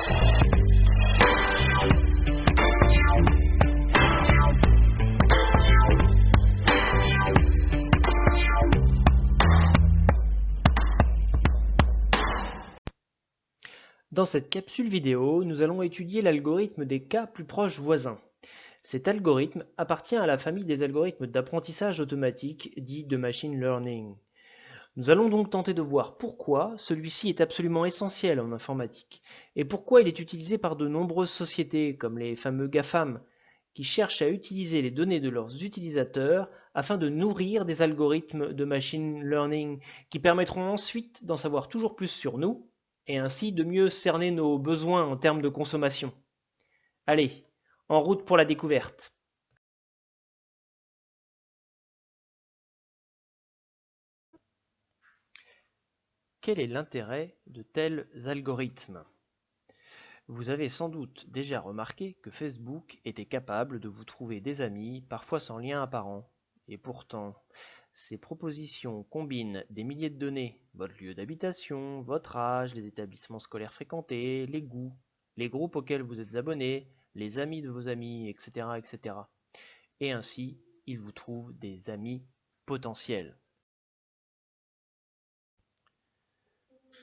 Dans cette capsule vidéo, nous allons étudier l'algorithme des cas plus proches voisins. Cet algorithme appartient à la famille des algorithmes d'apprentissage automatique dits de machine learning. Nous allons donc tenter de voir pourquoi celui-ci est absolument essentiel en informatique et pourquoi il est utilisé par de nombreuses sociétés comme les fameux GAFAM qui cherchent à utiliser les données de leurs utilisateurs afin de nourrir des algorithmes de machine learning qui permettront ensuite d'en savoir toujours plus sur nous et ainsi de mieux cerner nos besoins en termes de consommation. Allez, en route pour la découverte. Quel est l'intérêt de tels algorithmes? Vous avez sans doute déjà remarqué que Facebook était capable de vous trouver des amis, parfois sans lien apparent. Et pourtant, ces propositions combinent des milliers de données, votre lieu d'habitation, votre âge, les établissements scolaires fréquentés, les goûts, les groupes auxquels vous êtes abonné, les amis de vos amis, etc., etc. Et ainsi, ils vous trouvent des amis potentiels.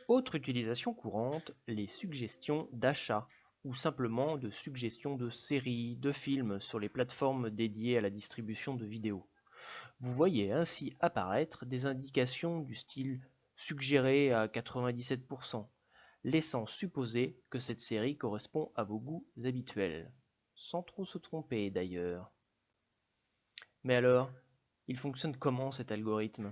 Autre utilisation courante, les suggestions d'achat ou simplement de suggestions de séries, de films sur les plateformes dédiées à la distribution de vidéos. Vous voyez ainsi apparaître des indications du style suggéré à 97%, laissant supposer que cette série correspond à vos goûts habituels, sans trop se tromper d'ailleurs. Mais alors, il fonctionne comment cet algorithme ?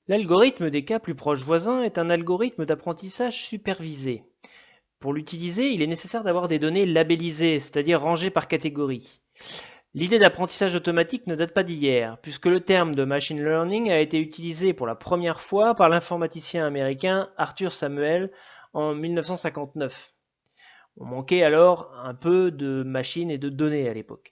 L'algorithme des cas plus proches voisins est un algorithme d'apprentissage supervisé. Pour l'utiliser, il est nécessaire d'avoir des données labellisées, c'est-à-dire rangées par catégorie. L'idée d'apprentissage automatique ne date pas d'hier, puisque le terme de machine learning a été utilisé pour la première fois par l'informaticien américain Arthur Samuel en 1959. On manquait alors un peu de machines et de données à l'époque.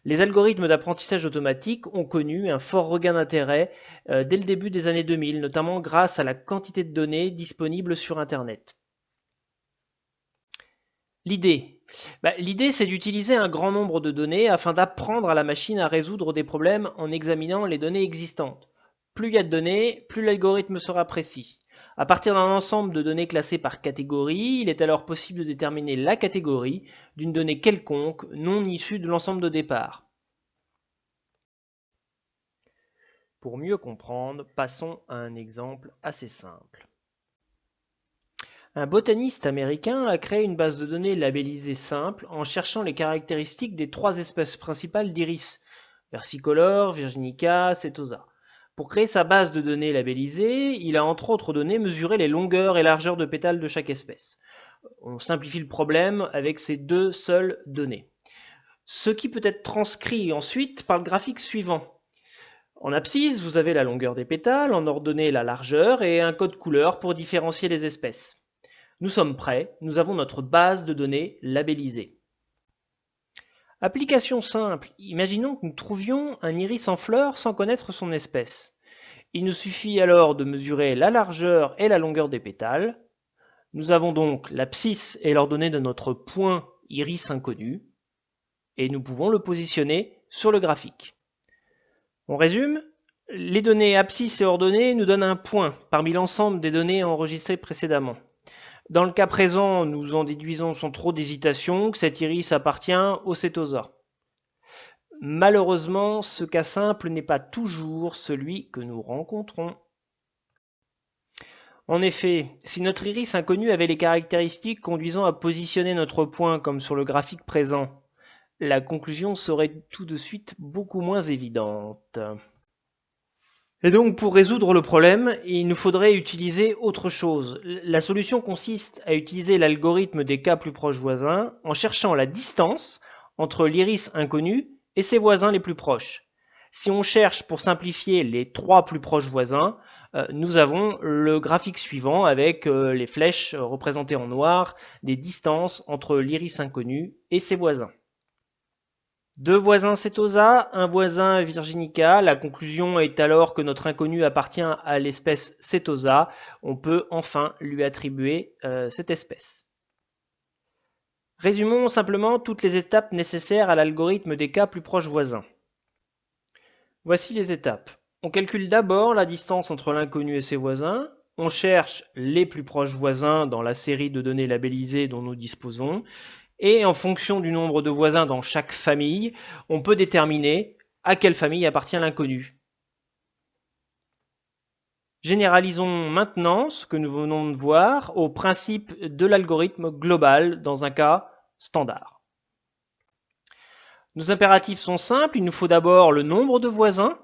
Les algorithmes d'apprentissage automatique ont connu un fort regain d'intérêt dès le début des années 2000, notamment grâce à la quantité de données disponibles sur Internet. L'idée, c'est d'utiliser un grand nombre de données afin d'apprendre à la machine à résoudre des problèmes en examinant les données existantes. Plus il y a de données, plus l'algorithme sera précis. À partir d'un ensemble de données classées par catégorie, il est alors possible de déterminer la catégorie d'une donnée quelconque non issue de l'ensemble de départ. Pour mieux comprendre, passons à un exemple assez simple. Un botaniste américain a créé une base de données labellisée simple en cherchant les caractéristiques des 3 espèces principales d'iris, versicolore, virginica, setosa. Pour créer sa base de données labellisée, il a entre autres données mesuré les longueurs et largeurs de pétales de chaque espèce. On simplifie le problème avec ces 2 seules données. Ce qui peut être transcrit ensuite par le graphique suivant. En abscisse, vous avez la longueur des pétales, en ordonnée la largeur et un code couleur pour différencier les espèces. Nous sommes prêts, nous avons notre base de données labellisée. Application simple, imaginons que nous trouvions un iris en fleurs sans connaître son espèce. Il nous suffit alors de mesurer la largeur et la longueur des pétales. Nous avons donc l'abscisse et l'ordonnée de notre point iris inconnu, et nous pouvons le positionner sur le graphique. On résume ? Les données abscisse et ordonnée nous donnent un point parmi l'ensemble des données enregistrées précédemment. Dans le cas présent, nous en déduisons sans trop d'hésitation que cet iris appartient au setosa. Malheureusement, ce cas simple n'est pas toujours celui que nous rencontrons. En effet, si notre iris inconnu avait les caractéristiques conduisant à positionner notre point comme sur le graphique présent, la conclusion serait tout de suite beaucoup moins évidente. Et donc, pour résoudre le problème, il nous faudrait utiliser autre chose. La solution consiste à utiliser l'algorithme des cas plus proches voisins en cherchant la distance entre l'iris inconnu et ses voisins les plus proches. Si on cherche pour simplifier les 3 plus proches voisins, nous avons le graphique suivant avec les flèches représentées en noir des distances entre l'iris inconnu et ses voisins. Deux voisins Setosa, un voisin Virginica. La conclusion est alors que notre inconnu appartient à l'espèce Setosa. On peut enfin lui attribuer cette espèce. Résumons simplement toutes les étapes nécessaires à l'algorithme des cas plus proches voisins. Voici les étapes. On calcule d'abord la distance entre l'inconnu et ses voisins. On cherche les plus proches voisins dans la série de données labellisées dont nous disposons. Et en fonction du nombre de voisins dans chaque famille, on peut déterminer à quelle famille appartient l'inconnu. Généralisons maintenant ce que nous venons de voir au principe de l'algorithme global dans un cas standard. Nos impératifs sont simples, il nous faut d'abord le nombre de voisins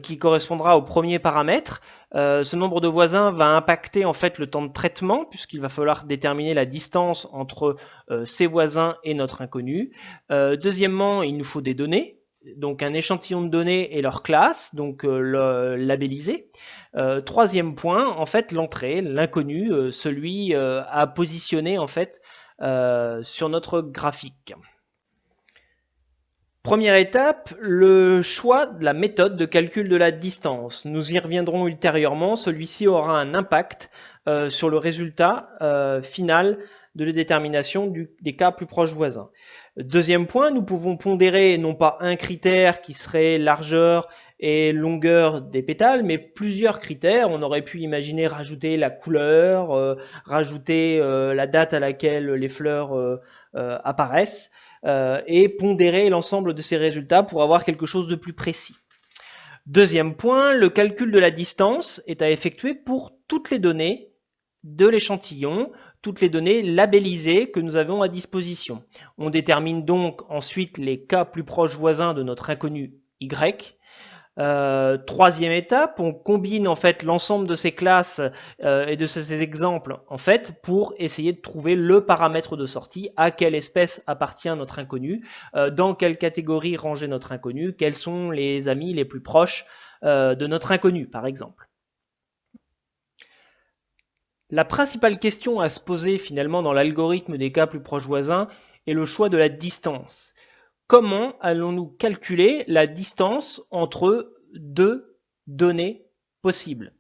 qui correspondra au premier paramètre. Ce nombre de voisins va impacter en fait le temps de traitement puisqu'il va falloir déterminer la distance entre ces voisins et notre inconnu. Deuxièmement, il nous faut des données, donc un échantillon de données et leur classe, donc labellisé. Troisième point, en fait, l'entrée, l'inconnu, celui à positionner en fait sur notre graphique. Première étape, le choix de la méthode de calcul de la distance. Nous y reviendrons ultérieurement. Celui-ci aura un impact sur le résultat final de la détermination des cas plus proches voisins. Deuxième point, nous pouvons pondérer non pas un critère qui serait largeur et longueur des pétales, mais plusieurs critères. On aurait pu imaginer rajouter la couleur, rajouter la date à laquelle les fleurs apparaissent. Et pondérer l'ensemble de ces résultats pour avoir quelque chose de plus précis. Deuxième point, le calcul de la distance est à effectuer pour toutes les données de l'échantillon, toutes les données labellisées que nous avons à disposition. On détermine donc ensuite les cas plus proches voisins de notre inconnu Y. Troisième étape, on combine en fait l'ensemble de ces classes et de ces exemples en fait pour essayer de trouver le paramètre de sortie, à quelle espèce appartient notre inconnu, dans quelle catégorie ranger notre inconnu, quels sont les amis les plus proches de notre inconnu par exemple. La principale question à se poser finalement dans l'algorithme des cas plus proches voisins est le choix de la distance. Comment allons-nous calculer la distance entre deux données possibles?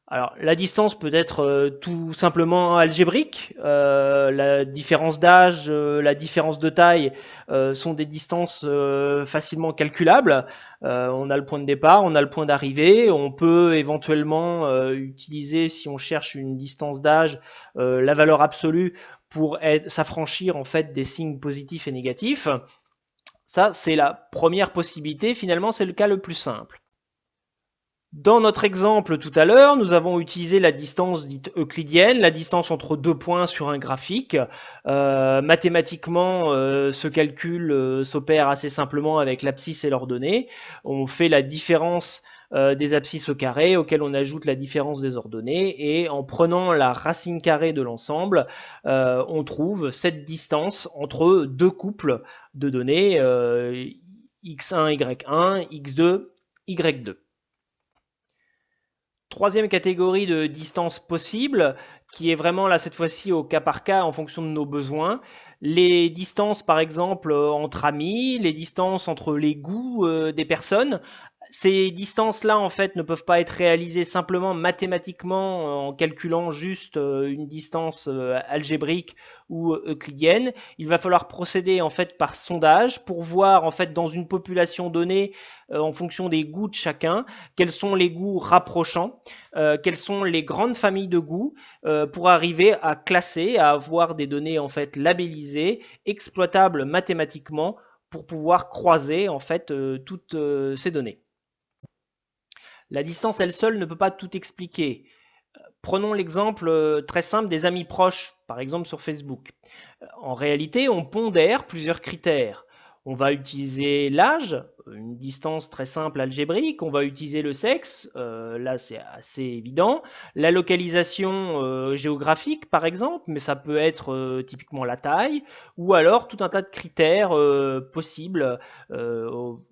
Alors, la distance peut être tout simplement algébrique. La différence d'âge, la différence de taille sont des distances facilement calculables. On a le point de départ, on a le point d'arrivée. On peut éventuellement utiliser, si on cherche une distance d'âge, la valeur absolue pour s'affranchir en fait des signes positifs et négatifs. Ça, c'est la première possibilité. Finalement, c'est le cas le plus simple. Dans notre exemple tout à l'heure, nous avons utilisé la distance dite euclidienne, la distance entre deux points sur un graphique. Mathématiquement, ce calcul s'opère assez simplement avec l'abscisse et l'ordonnée. On fait la différence des abscisses au carré auquel on ajoute la différence des ordonnées et en prenant la racine carrée de l'ensemble, on trouve cette distance entre deux couples de données x1, y1, x2, y2. Troisième catégorie de distance possible, qui est vraiment là cette fois-ci au cas par cas en fonction de nos besoins. Les distances par exemple entre amis, les distances entre les goûts des personnes. Ces distances-là, en fait, ne peuvent pas être réalisées simplement mathématiquement en calculant juste une distance algébrique ou euclidienne. Il va falloir procéder en fait par sondage pour voir en fait dans une population donnée, en fonction des goûts de chacun, quels sont les goûts rapprochants, quelles sont les grandes familles de goûts, pour arriver à classer, à avoir des données en fait labellisées, exploitables mathématiquement pour pouvoir croiser en fait toutes ces données. La distance elle seule ne peut pas tout expliquer. Prenons l'exemple très simple des amis proches, par exemple sur Facebook. En réalité, on pondère plusieurs critères. On va utiliser l'âge, une distance très simple algébrique, on va utiliser le sexe, là c'est assez évident, la localisation géographique par exemple, mais ça peut être typiquement la taille, ou alors tout un tas de critères possibles.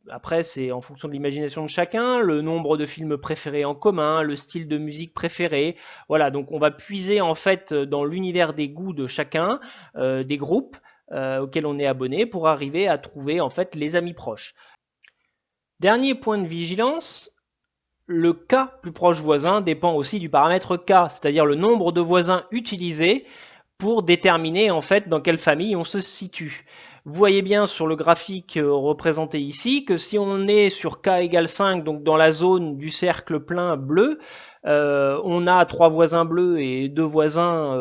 Après c'est en fonction de l'imagination de chacun, le nombre de films préférés en commun, le style de musique préféré, voilà, donc on va puiser en fait dans l'univers des goûts de chacun, des groupes, auquel on est abonné pour arriver à trouver en fait les amis proches. Dernier point de vigilance, le k plus proche voisin dépend aussi du paramètre k, c'est-à-dire le nombre de voisins utilisés pour déterminer en fait dans quelle famille on se situe. Vous voyez bien sur le graphique représenté ici que si on est sur k égale 5, donc dans la zone du cercle plein bleu, on a 3 voisins bleus et 2 voisins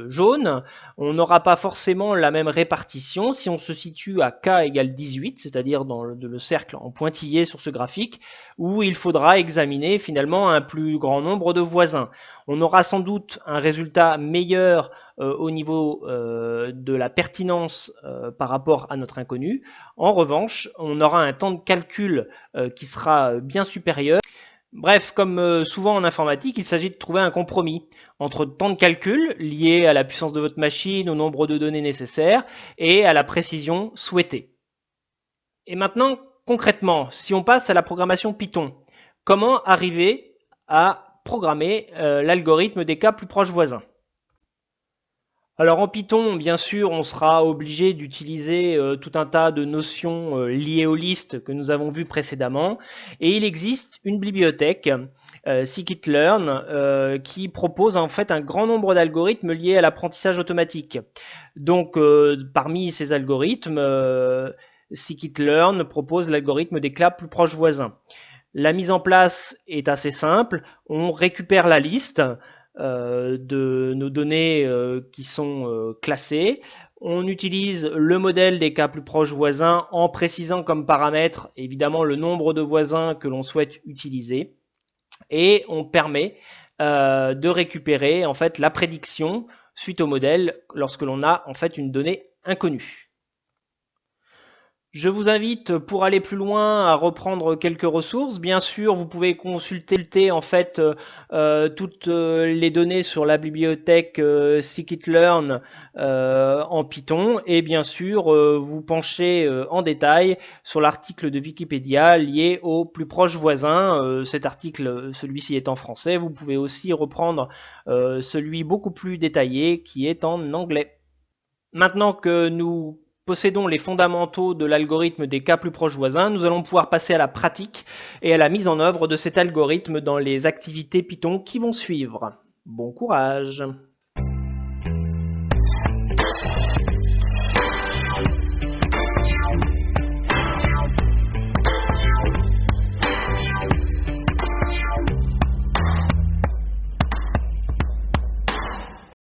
jaunes. On n'aura pas forcément la même répartition si on se situe à k égale 18, c'est-à-dire dans le cercle en pointillé sur ce graphique, où il faudra examiner finalement un plus grand nombre de voisins. On aura sans doute un résultat meilleur au niveau de la pertinence par rapport à notre inconnu. En revanche, on aura un temps de calcul qui sera bien supérieur. Bref, comme souvent en informatique, il s'agit de trouver un compromis entre temps de calcul lié à la puissance de votre machine, au nombre de données nécessaires et à la précision souhaitée. Et maintenant, concrètement, si on passe à la programmation Python, comment arriver à programmer l'algorithme des cas plus proches voisins? Alors en Python, bien sûr, on sera obligé d'utiliser tout un tas de notions liées aux listes que nous avons vues précédemment. Et il existe une bibliothèque, scikit-learn, qui propose en fait un grand nombre d'algorithmes liés à l'apprentissage automatique. Donc parmi ces algorithmes, scikit-learn propose l'algorithme des cas plus proches voisins. La mise en place est assez simple. On récupère la liste de nos données qui sont classées. On utilise le modèle des cas plus proches voisins en précisant comme paramètre évidemment le nombre de voisins que l'on souhaite utiliser. Et on permet de récupérer en fait la prédiction suite au modèle lorsque l'on a en fait une donnée inconnue. Je vous invite, pour aller plus loin, à reprendre quelques ressources. Bien sûr, vous pouvez consulter en fait toutes les données sur la bibliothèque scikit-learn en Python, et bien sûr vous pencher en détail sur l'article de Wikipédia lié aux plus proches voisins. Cet article, celui-ci est en français. Vous pouvez aussi reprendre celui beaucoup plus détaillé qui est en anglais. Maintenant que nous possédons les fondamentaux de l'algorithme des cas plus proches voisins, nous allons pouvoir passer à la pratique et à la mise en œuvre de cet algorithme dans les activités Python qui vont suivre. Bon courage!